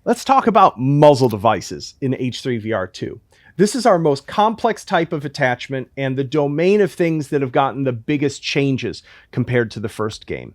Let's talk about muzzle devices in H3VR2. This is our most complex type of attachment and the domain of things that have gotten the biggest changes compared to the first game.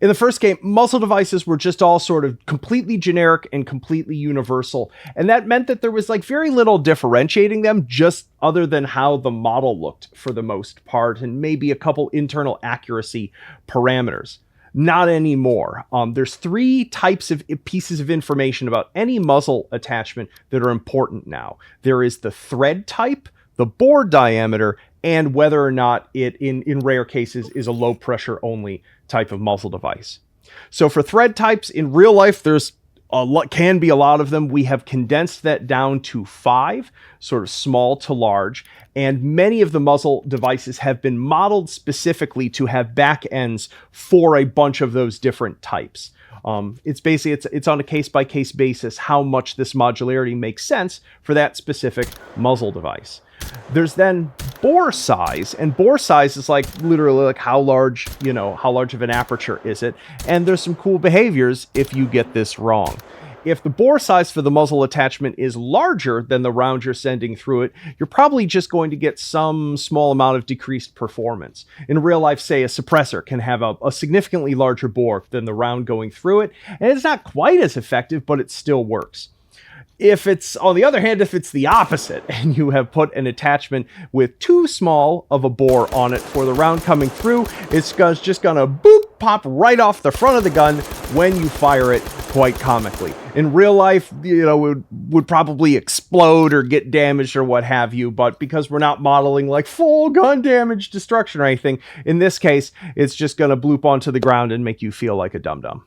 In the first game, muzzle devices were just all sort of completely generic and completely universal, and that meant that there was like very little differentiating them just other than how the model looked for the most part and maybe a couple internal accuracy parameters. Not anymore. There's three types of pieces of information about any muzzle attachment that are important now. There is the thread type, the bore diameter, and whether or not it, in rare cases, is a low pressure only type of muzzle device. So for thread types, in real life, there's can be a lot of them. We have condensed that down to 5, sort of small to large, and many of the muzzle devices have been modeled specifically to have back ends for a bunch of those different types. It's basically, it's on a case-by-case basis how much this modularity makes sense for that specific muzzle device. There's then bore size, and bore size is like literally like how large of an aperture is it, and there's some cool behaviors if you get this wrong. If the bore size for the muzzle attachment is larger than the round you're sending through it, you're probably just going to get some small amount of decreased performance. In real life, say a suppressor can have a significantly larger bore than the round going through it, and it's not quite as effective, but it still works. If it's, on the other hand, if it's the opposite and you have put an attachment with too small of a bore on it for the round coming through, it's just gonna boop, pop right off the front of the gun when you fire it, quite comically. In real life, it would probably explode or get damaged or what have you, but because we're not modeling like full gun damage destruction or anything, in this case, it's just gonna bloop onto the ground and make you feel like a dum-dum.